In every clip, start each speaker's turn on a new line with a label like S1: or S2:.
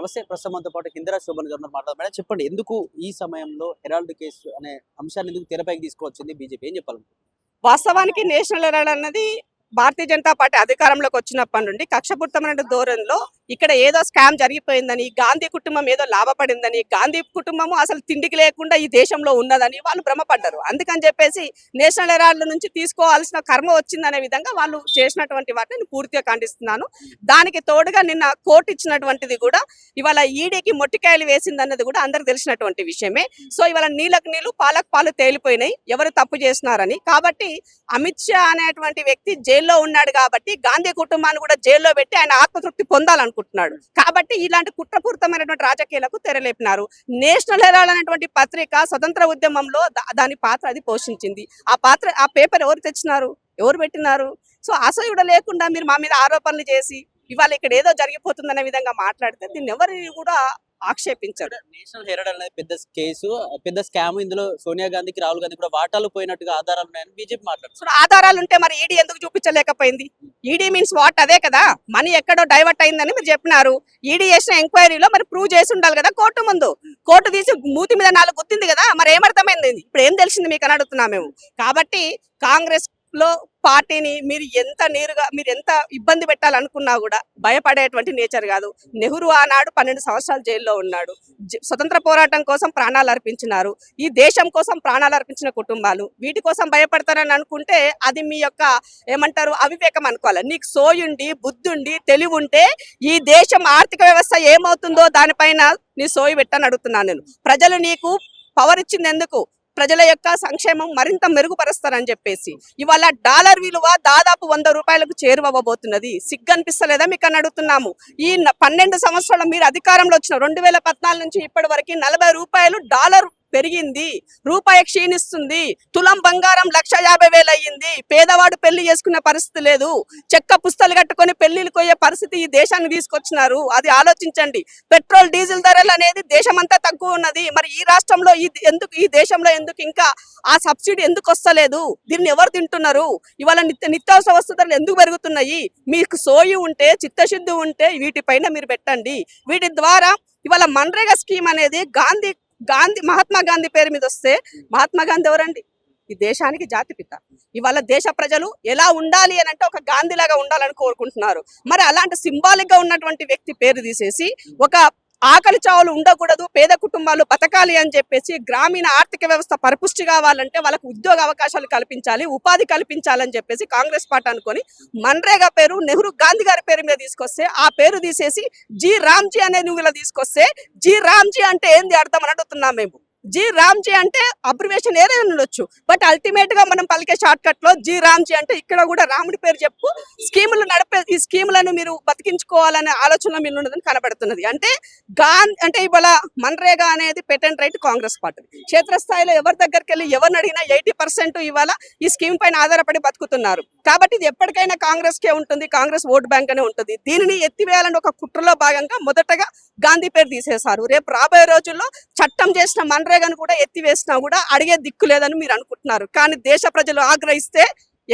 S1: నమస్తే. ప్రస్తుతం మనతో పాటు కిందరా శోభన్ గారు మాట్లాడదాం. మేడం చెప్పండి, ఎందుకు ఈ సమయంలో హెరాల్డ్ కేసు అనే అంశాన్ని ఎందుకు తెరపైకి తీసుకువచ్చింది బీజేపీ? ఏం చెప్పాలి?
S2: వాస్తవానికి నేషనల్ హెరాల్డ్ అన్నది భారతీయ జనతా పార్టీ అధికారంలోకి వచ్చినప్పటి నుండి కక్షపూరితమైన ధోరణిలో ఇక్కడ ఏదో స్కామ్ జరిగిపోయిందని, గాంధీ కుటుంబం ఏదో లాభపడిందని, గాంధీ కుటుంబము అసలు తిండికి లేకుండా ఈ దేశంలో ఉన్నదని వాళ్ళు భ్రమపడ్డారు. అందుకని చెప్పేసి నేషనల్ హెరాల్డ్ నుంచి తీసుకోవాల్సిన కర్మ వచ్చిందనే విధంగా వాళ్ళు చేసినటువంటి వాటిని నేను పూర్తిగా ఖండిస్తున్నాను. దానికి తోడుగా నిన్న కోర్టు ఇచ్చినటువంటిది కూడా ఇవాళ ఈడీకి మొట్టికాయలు వేసిందన్నది కూడా అందరికి తెలిసినటువంటి విషయమే. సో ఇవాళ నీళ్ళకు నీళ్లు పాలకు పాలు తేలిపోయినాయి ఎవరు తప్పు చేస్తున్నారని. కాబట్టి అమిత్ షా అనేటువంటి వ్యక్తి జైల్లో ఉన్నాడు కాబట్టి గాంధీ కుటుంబాన్ని కూడా జైల్లో పెట్టి ఆయన ఆత్మతృప్తి పొందాలనుకుంటున్నాడు. కాబట్టి ఇలాంటి కుట్రపూరితమైనటువంటి రాజకీయాలకు తెరలేపినారు. నేషనల్ హెరాల్డ్ అనేటువంటి పత్రిక స్వతంత్ర ఉద్యమంలో దాని పాత్ర అది పోషించింది. ఆ పేపర్ ఎవరు తెచ్చినారు, ఎవరు పెట్టినారు? సో అసలు లేకుండా మీరు మా మీద ఆరోపణలు చేసి ఇవాళ ఇక్కడ ఏదో జరిగిపోతుందనే విధంగా మాట్లాడితే దీన్ని ఎవరు కూడా ఆక్షేపించారు.
S1: నేషనల్ హెరాల్డ్ అనేది పెద్ద కేసు, పెద్ద స్కామ్. ఇందులో సోనియా గాంధీకి, రాహుల్ గాంధీ కూడా వాటాలు పోయినట్టుగా ఆధారాలు ఉన్నాయని బీజేపీ మాట్లాడుతుంది.
S2: ఆధారాలు ఉంటే మరి ఈడీ ఎందుకు చూపించలేకపోయింది? ED means what? అదే కదా, మనీ ఎక్కడో డైవర్ట్ అయిందని మీరు చెప్పినారు. ఈడీ చేసిన ఎంక్వైరీలో మరి ప్రూవ్ చేసి ఉండాలి కదా కోర్టు ముందు. కోర్టు తీసి మూతి మీద 4 గుర్తింది కదా, మరి ఏమర్థమైంది? ఇప్పుడు ఏం తెలిసింది మీకు అని అడుగుతున్నాం మేము. కాబట్టి కాంగ్రెస్ లో పార్టీని మీరు ఎంత ఇబ్బంది పెట్టాలనుకున్నా కూడా భయపడేటువంటి నేచర్ కాదు. నెహ్రూ ఆనాడు 12 సంవత్సరాలు జైల్లో ఉన్నాడు. స్వతంత్ర పోరాటం కోసం ప్రాణాలు అర్పించినారు. ఈ దేశం కోసం ప్రాణాలు అర్పించిన కుటుంబాలు వీటి కోసం భయపడతారని అనుకుంటే అది మీ యొక్క ఏమంటారు అవివేకం అనుకోవాలి. నీకు సోయుండి, బుద్ధుండి, తెలివి ఉంటే ఈ దేశం ఆర్థిక వ్యవస్థ ఏమవుతుందో దానిపైన నీ సోయి పెట్టని అడుగుతున్నాను నేను. ప్రజలు నీకు పవర్ ఇచ్చింది ఎందుకు? ప్రజల యొక్క సంక్షేమం మరింత మెరుగుపరుస్తారని చెప్పేసి. ఇవాళ డాలర్ విలువ దాదాపు 100 రూపాయలకు చేరువవ్వబోతున్నది. సిగ్గు అనిపిస్తలేదా మీకు అని అడుగుతున్నాము. ఈ 12 సంవత్సరాలు మీరు అధికారంలో వచ్చిన 2014 నుంచి ఇప్పటి వరకు 40 రూపాయలు డాలర్ పెరిగింది. రూపాయి క్షీణిస్తుంది. తులం బంగారం 1,50,000 అయ్యింది. పేదవాడు పెళ్లి చేసుకునే పరిస్థితి లేదు. చెక్క పుస్తలు కట్టుకొని పెళ్లికి పోయే పరిస్థితి ఈ దేశాన్ని తీసుకొచ్చినారు. అది ఆలోచించండి. పెట్రోల్ డీజిల్ ధరలు అనేది దేశమంతా తక్కువ ఉన్నది. మరి ఈ రాష్ట్రంలో ఈ దేశంలో ఎందుకు ఇంకా ఆ సబ్సిడీ ఎందుకు వస్తలేదు? దీన్ని ఎవరు తింటున్నారు? ఇవాళ నిత్యావసర వస్తు ధరలు ఎందుకు పెరుగుతున్నాయి? మీకు సోయి ఉంటే, చిత్తశుద్ధి ఉంటే వీటిపైన మీరు పెట్టండి. వీటి ద్వారా ఇవాళ మన్రేగా స్కీమ్ అనేది మహాత్మా గాంధీ పేరు మీద వస్తే, మహాత్మా గాంధీ ఎవరండి? ఈ దేశానికి జాతిపిత. ఇవాళ దేశ ప్రజలు ఎలా ఉండాలి అని అంటే ఒక గాంధీ లాగా ఉండాలని కోరుకుంటున్నారు. మరి అలాంటి సింబాలిక్ గా ఉన్నటువంటి వ్యక్తి పేరు తీసేసి ఒక ఆకలి చావులు ఉండకూడదు, పేద కుటుంబాలు బతకాలి అని చెప్పేసి గ్రామీణ ఆర్థిక వ్యవస్థ పరిపుష్టి కావాలంటే వాళ్ళకు ఉద్యోగ అవకాశాలు కల్పించాలి, ఉపాధి కల్పించాలని చెప్పేసి కాంగ్రెస్ పార్టీ అనుకొని మన్రేగా పేరు నెహ్రూ గాంధీ గారి పేరు మీద తీసుకొస్తే, ఆ పేరు తీసేసి జీ రామ్జీ అనే నువ్వు ఇలా తీసుకొస్తే, జీ రామ్జీ అంటే ఏంది అర్థం అని అడుగుతున్నాం మేము. జీ రామ్జీ అంటే అబ్రివేషన్ ఏదైనా ఉండొచ్చు, బట్ అల్టిమేట్ గా మనం పలికే షార్ట్ కట్ లో జీ రామ్జీ అంటే ఇక్కడ కూడా రాముడి పేరు చెప్పు స్కీములు నడిపే ఈ స్కీములను మీరు బతికించుకోవాలనే ఆలోచన మీరు ఉన్నదని కనబడుతున్నది. అంటే ఇవాళ మన్రేగా అనేది పెటెంట్ రైట్ కాంగ్రెస్ పార్టీ. క్షేత్రస్థాయిలో ఎవరి దగ్గరికి వెళ్ళి ఎవరిని అడిగినా 80% ఇవాళ ఈ స్కీమ్ పైన ఆధారపడి బతుకుతున్నారు. కాబట్టి ఇది ఎప్పటికైనా కాంగ్రెస్ కే ఉంటుంది, కాంగ్రెస్ ఓటు బ్యాంక్ అనే ఉంటుంది. దీనిని ఎత్తివేయాలని ఒక కుట్రలో భాగంగా మొదటగా గాంధీ పేరు తీసేశారు. రేపు రాబోయే రోజుల్లో చట్టం చేసిన మన్రేగాను కూడా ఎత్తివేసినా కూడా అడిగే దిక్కు లేదని మీరు అనుకుంటున్నారు. కానీ దేశ ప్రజలు ఆగ్రహిస్తే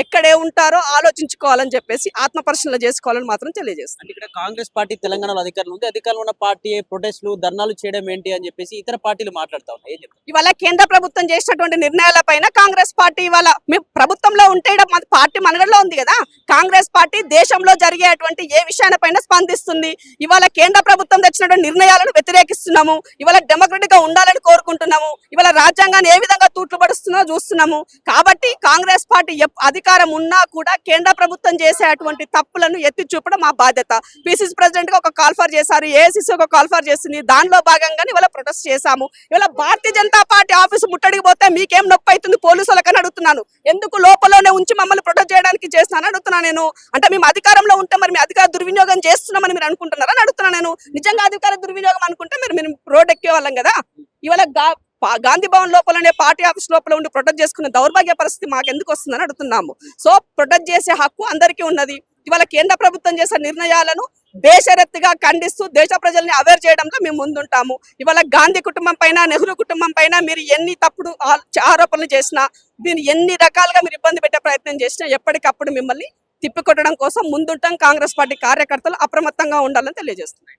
S2: ఎక్కడే ఉంటారో ఆలోచించుకోవాలని చెప్పేసి ఆత్మపరిశీలన చేసుకోవాలని మాత్రం తెలియజేస్తాను.
S1: ఇక్కడ కాంగ్రెస్ పార్టీ తెలంగాణలో అధికారంలో ఉంది. అధికారంలో ఉన్న పార్టీ ప్రొటెస్టులు, ధర్నాలు చేయడం ఏంటి అని చెప్పేసి ఇతర పార్టీలు మాట్లాడుతా ఉన్నాయి.
S2: ఇవాళ కేంద్ర ప్రభుత్వం చేసినటువంటి నిర్ణయాలపైన కాంగ్రెస్ పార్టీ ఇవాళ మేము ప్రభుత్వంలో ఉంటే పార్టీ మనగడలో ఉంది కదా. కాంగ్రెస్ పార్టీ దేశంలో జరిగేటువంటి ఏ విషయాలపైన స్పందిస్తుంది. ఇవాళ కేంద్ర ప్రభుత్వం తెచ్చినటువంటి నిర్ణయాలను వ్యతిరేకిస్తున్నాము. ఇవాళ డెమోక్రటిక్ గా ఉండాలని కోరుకుంటున్నాము. ఇవాళ రాజ్యాంగాన్ని ఏ విధంగా తూట్లు పడుస్తుందో చూస్తున్నాము. కాబట్టి కాంగ్రెస్ పార్టీ అధికారం ఉన్నా కూడా కేంద్ర ప్రభుత్వం చేసేటువంటి తప్పులను ఎత్తి చూపడం మా బాధ్యత. పిసిసి ప్రెసిడెంట్ గా ఒక కాల్ ఫర్ చేశారు, ఏఐసిసి ఒక కాల్ ఫర్ చేసింది. దానిలో భాగంగానే ఇవాళ ప్రొటెస్ట్ చేశాము. ఇవాళ భారతీయ జనతా పార్టీ ఆఫీసు ముట్టడికి పోతే మీకేం నొప్పి అవుతుంది పోలీసులకని అడుగుతున్నాను. ఎందుకు లోపలనే ఉంచి మమ్మల్ని ప్రొటెస్ట్ చేయడానికి చేస్తున్నాను అడుగుతున్నాను నేను. అంటే మేము అధికారంలో ఉంటే మరి మీ అధికార దుర్వినియోగం చేస్తున్నామని మీరు అనుకుంటున్నారని అడుగుతున్నాను నేను. నిజంగా అధికార దుర్వినియోగం అనుకుంటే మీరు రోడ్ ఎక్కే వాళ్ళం కదా. ఇవాళ గాంధీ భవన్ లోపలనే పార్టీ ఆఫీస్ లోపల ఉండి ప్రొటెక్ట్ చేసుకునే దౌర్భాగ్య పరిస్థితి మాకు ఎందుకు వస్తుందని అడుగుతున్నాము. సో ప్రొటెక్ట్ చేసే హక్కు అందరికీ ఉన్నది. ఇవాళ కేంద్ర ప్రభుత్వం చేసే నిర్ణయాలను బేషరత్తుగా ఖండిస్తూ దేశ ప్రజల్ని అవేర్ చేయడంలో మేము ముందుంటాము. ఇవాళ గాంధీ కుటుంబం పైన, నెహ్రూ కుటుంబం పైన మీరు ఎన్ని తప్పుడు ఆరోపణలు చేసినా, దీన్ని ఎన్ని రకాలుగా మీరు ఇబ్బంది పెట్టే ప్రయత్నం చేసినా ఎప్పటికప్పుడు మిమ్మల్ని తిప్పికొట్టడం కోసం ముందుంటాం. కాంగ్రెస్ పార్టీ కార్యకర్తలు అప్రమత్తంగా ఉండాలని తెలియజేస్తున్నాయి.